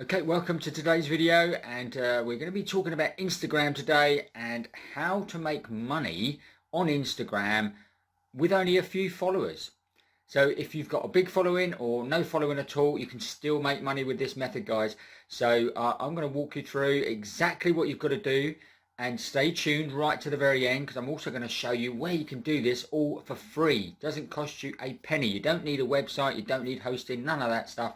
Okay, welcome to today's video, and we're going to be talking about Instagram today and how to make money on Instagram with only a few followers. So if you've got a big following or no following at all, you can still make money with this method, guys. So I'm going to walk you through exactly what you've got to do, and stay tuned right to the very end, because I'm also going to show you where you can do this all for free. It doesn't cost you a penny. You don't need a website, you don't need hosting, none of that stuff.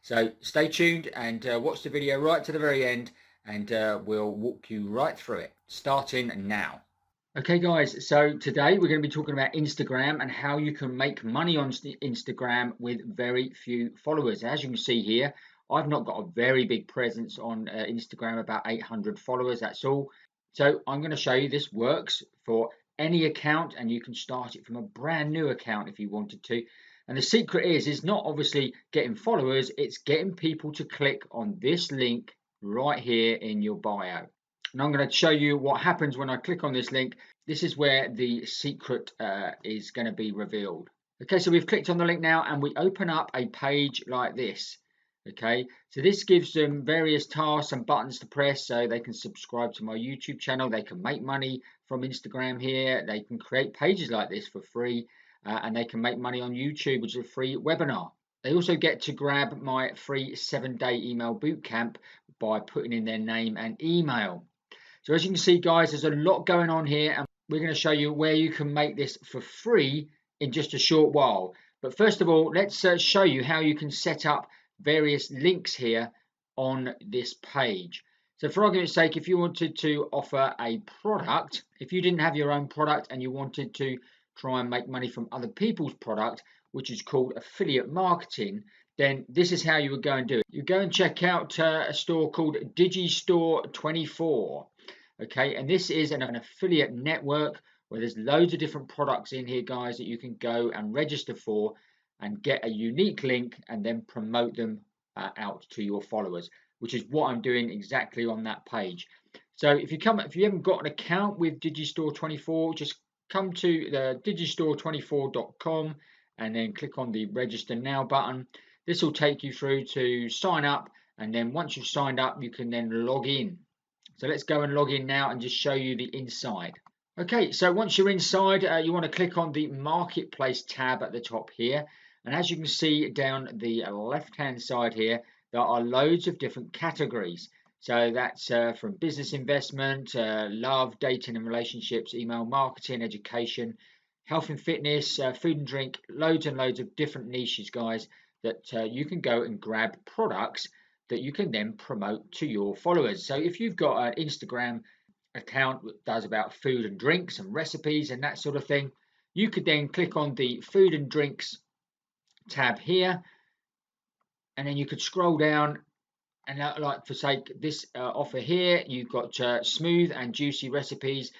So stay tuned and watch the video right to the very end, and we'll walk you right through it, starting now. Okay guys, so today we're going to be talking about Instagram and how you can make money on Instagram with very few followers. As you can see here, I've not got a very big presence on Instagram, about 800 followers, that's all. So I'm going to show you this works for any account, and you can start it from a brand new account if you wanted to. And the secret is not obviously getting followers, it's getting people to click on this link right here in your bio. And I'm going to show you what happens when I click on this link. This is where the secret is going to be revealed. Okay, so we've clicked on the link now, and we open up a page like this. Okay, so this gives them various tasks and buttons to press, so they can subscribe to my YouTube channel, they can make money from Instagram here, they can create pages like this for free, and they can make money on YouTube, which is a free webinar. They also get to grab my free 7-day email bootcamp by putting in their name and email. So as you can see, guys, there's a lot going on here, and we're going to show you where you can make this for free in just a short while. But first of all, let's show you how you can set up various links here on this page. So for argument's sake, if you wanted to offer a product, if you didn't have your own product and you wanted to try and make money from other people's product, which is called affiliate marketing, then this is how you would go and do it. You go and check out a store called Digistore24. Okay, and this is an affiliate network where there's loads of different products in here, guys, that you can go and register for and get a unique link and then promote them out to your followers, which is what I'm doing exactly on that page. So if you haven't got an account with Digistore24, just come to the digistore24.com and then click on the register now button. This will take you through to sign up, and then once you've signed up, you can then log in. So let's go and log in now and just show you the inside. Okay, so once you're inside, you want to click on the Marketplace tab at the top here. And as you can see down the left-hand side here, there are loads of different categories. So that's from business investment, love, dating and relationships, email marketing, education, health and fitness, food and drink, loads and loads of different niches, guys, that you can go and grab products that you can then promote to your followers. So if you've got an Instagram account that does about food and drinks and recipes and that sort of thing, you could then click on the food and drinks tab here, and then you could scroll down, and like for sake this offer here, you've got smooth and juicy recipes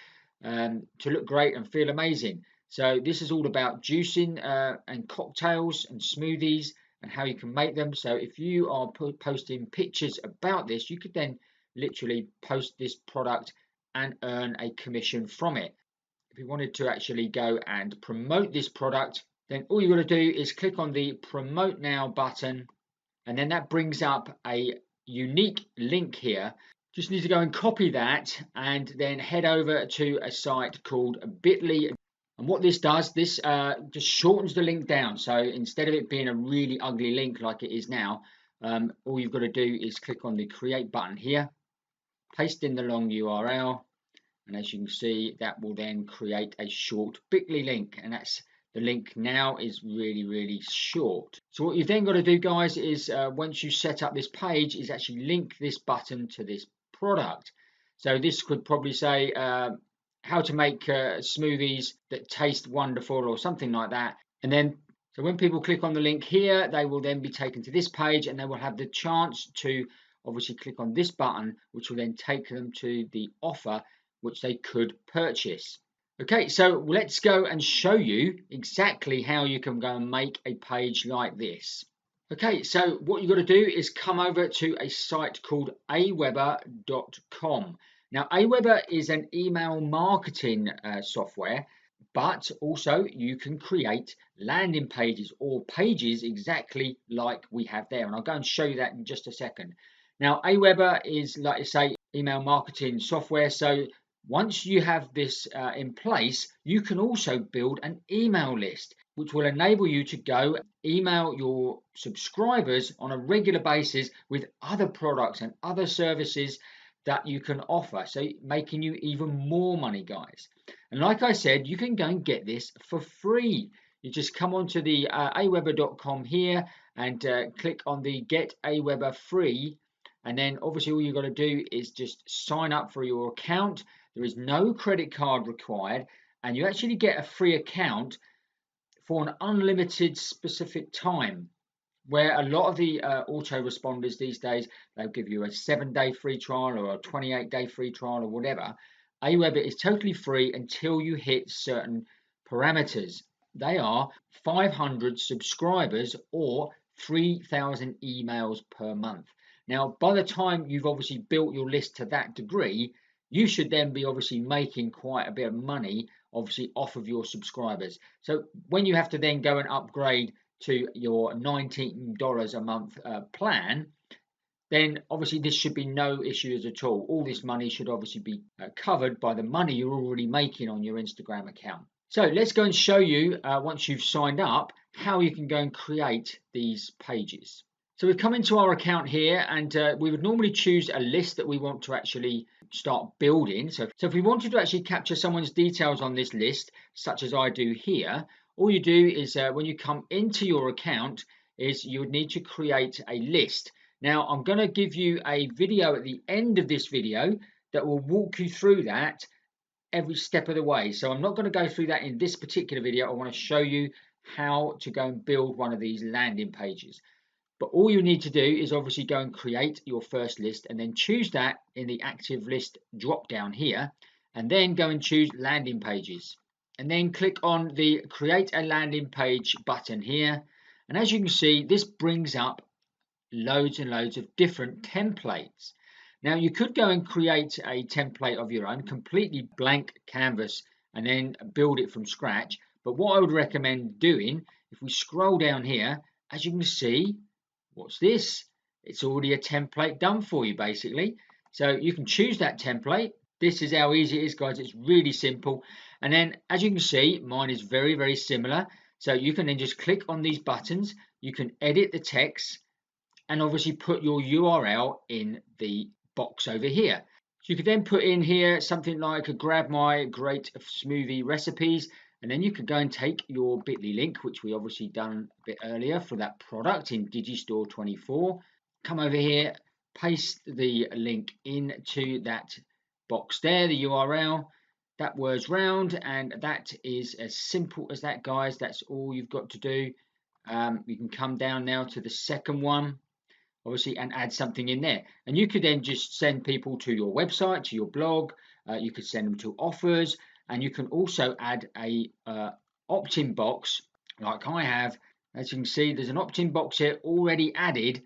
to look great and feel amazing. So this is all about juicing and cocktails and smoothies and how you can make them. So if you are posting pictures about this, you could then literally post this product and earn a commission from it. If you wanted to actually go and promote this product, then all you've got to do is click on the Promote Now button, and then that brings up a unique link here. Just need to go and copy that and then head over to a site called bit.ly. And what this does, this just shortens the link down. So instead of it being a really ugly link like it is now, all you've got to do is click on the Create button here, paste in the long URL, and as you can see, that will then create a short bit.ly link, and that's the link now is really short. So what you've then got to do, guys, is once you set up this page, is actually link this button to this product. So this could probably say how to make smoothies that taste wonderful or something like that. And then, so when people click on the link here, they will then be taken to this page, and they will have the chance to obviously click on this button, which will then take them to the offer which they could purchase. Okay, so let's go and show you exactly how you can go and make a page like this. Okay, so what you've got to do is come over to a site called aweber.com. Now, Aweber is an email marketing software, but also you can create landing pages or pages exactly like we have there. And I'll go and show you that in just a second. Now, Aweber is, like I say, email marketing software. So once you have this in place, you can also build an email list, which will enable you to go email your subscribers on a regular basis with other products and other services that you can offer. So making you even more money, guys. And like I said, you can go and get this for free. You just come onto the aweber.com here and click on the Get Aweber Free. And then obviously all you've got to do is just sign up for your account. There is no credit card required, and you actually get a free account for an unlimited specific time. Where a lot of the autoresponders these days, they'll give you a 7-day free trial or a 28-day free trial or whatever. Aweber is totally free until you hit certain parameters. They are 500 subscribers or 3,000 emails per month. Now, by the time you've obviously built your list to that degree, you should then be obviously making quite a bit of money, obviously, off of your subscribers. So when you have to then go and upgrade to your $19 a month plan, then obviously this should be no issues at all. All this money should obviously be covered by the money you're already making on your Instagram account. So let's go and show you, once you've signed up, how you can go and create these pages. So we've come into our account here, and we would normally choose a list that we want to actually start building. So if we wanted to actually capture someone's details on this list, such as I do here, all you do is when you come into your account is you would need to create a list. Now I'm going to give you a video at the end of this video that will walk you through that every step of the way. So I'm not going to go through that in this particular video. I want to show you how to go and build one of these landing pages. But all you need to do is obviously go and create your first list and then choose that in the active list drop down here, and then go and choose landing pages. And then click on the create a landing page button here. And as you can see, this brings up loads and loads of different templates. Now you could go and create a template of your own, completely blank canvas, and then build it from scratch. But what I would recommend doing, if we scroll down here, as you can see, what's this? It's already a template done for you, basically. So you can choose that template. This is how easy it is, guys. It's really simple. And then, as you can see, mine is very, very similar. So you can then just click on these buttons. You can edit the text and obviously put your URL in the box over here. So you could then put in here something like grab my great smoothie recipes, and then you could go and take your bit.ly link, which we obviously done a bit earlier for that product in Digistore 24. Come over here, paste the link into that box there, the URL. That word's round, and that is as simple as that, guys. That's all you've got to do. You can come down now to the second one, obviously, and add something in there. And you could then just send people to your website, to your blog. You could send them to offers, and you can also add a opt-in box like I have. As you can see, there's an opt-in box here already added.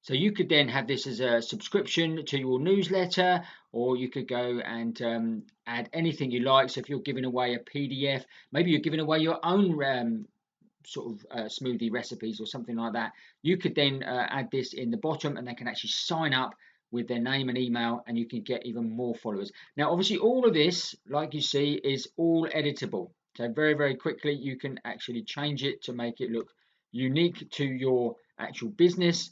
So you could then have this as a subscription to your newsletter, or you could go and add anything you like. So if you're giving away a PDF, maybe you're giving away your own sort of smoothie recipes or something like that, you could then add this in the bottom, and they can actually sign up with their name and email, and you can get even more followers. Now obviously all of this, like you see, is all editable. So very, very quickly you can actually change it to make it look unique to your actual business.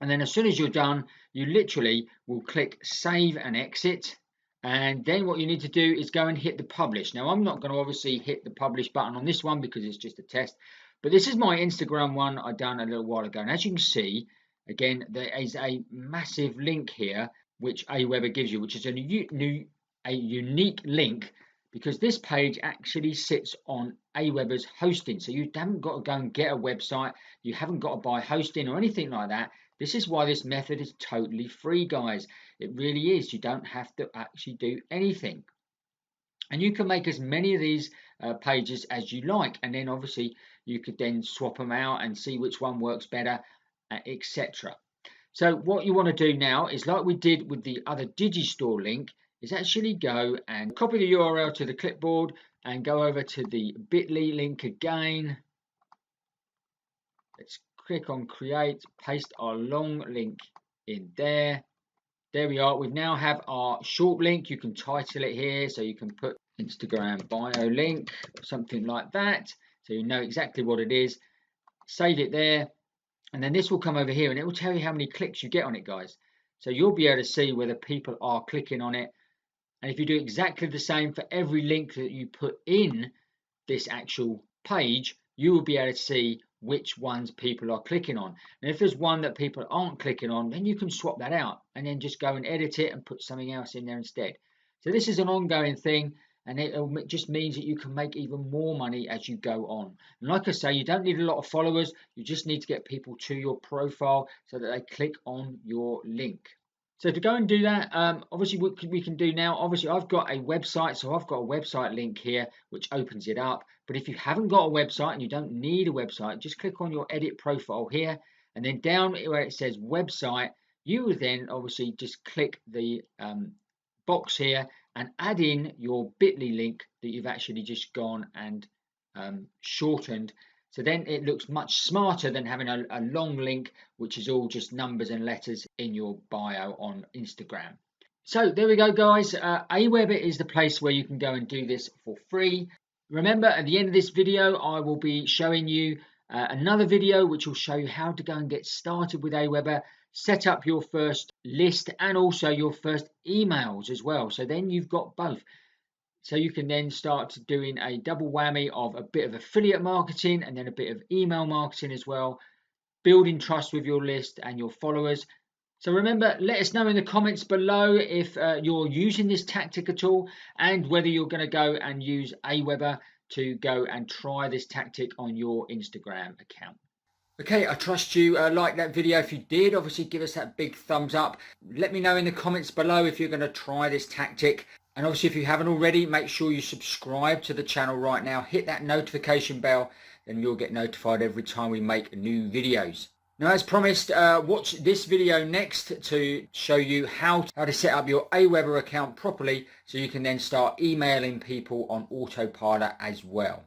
And then as soon as you're done, you literally will click save and exit. And then what you need to do is go and hit the publish. Now, I'm not going to obviously hit the publish button on this one because it's just a test. But this is my Instagram one I done a little while ago. And as you can see, again, there is a massive link here, which Aweber gives you, which is a unique link, because this page actually sits on Aweber's hosting. So you haven't got to go and get a website. You haven't got to buy hosting or anything like that. This is why this method is totally free, guys. It really is. You don't have to actually do anything. And you can make as many of these pages as you like. And then obviously you could then swap them out and see which one works better, etc. So what you want to do now is, like we did with the other Digistore link, is actually go and copy the URL to the clipboard and go over to the bit.ly link again. Let's click on create, paste our long link in there. There we are. We now have our short link. You can title it here, so you can put Instagram bio link, something like that, so you know exactly what it is. Save it there, and then this will come over here and it will tell you how many clicks you get on it, guys. So you'll be able to see whether people are clicking on it. And if you do exactly the same for every link that you put in this actual page, you will be able to see which ones people are clicking on. And if there's one that people aren't clicking on, then you can swap that out and then just go and edit it and put something else in there instead. So this is an ongoing thing, and it just means that you can make even more money as you go on. And like I say, you don't need a lot of followers. You just need to get people to your profile so that they click on your link. So to go and do that, obviously what we can do now, obviously I've got a website, so I've got a website link here which opens it up. But if you haven't got a website and you don't need a website, just click on your edit profile here, and then down where it says website, you will then obviously just click the box here and add in your bit.ly link that you've actually just gone and shortened. So then it looks much smarter than having a long link, which is all just numbers and letters in your bio on Instagram. So there we go, guys. Aweber is the place where you can go and do this for free. Remember, at the end of this video, I will be showing you another video which will show you how to go and get started with Aweber, set up your first list and also your first emails as well. So then you've got both. So you can then start doing a double whammy of a bit of affiliate marketing and then a bit of email marketing as well, building trust with your list and your followers. So remember, let us know in the comments below if you're using this tactic at all and whether you're going to go and use Aweber to go and try this tactic on your Instagram account. Okay, I trust you liked that video. If you did, obviously give us that big thumbs up. Let me know in the comments below if you're going to try this tactic. And obviously, if you haven't already, make sure you subscribe to the channel right now. Hit that notification bell, then you'll get notified every time we make new videos. Now, as promised, watch this video next to show you how to set up your Aweber account properly so you can then start emailing people on autopilot as well.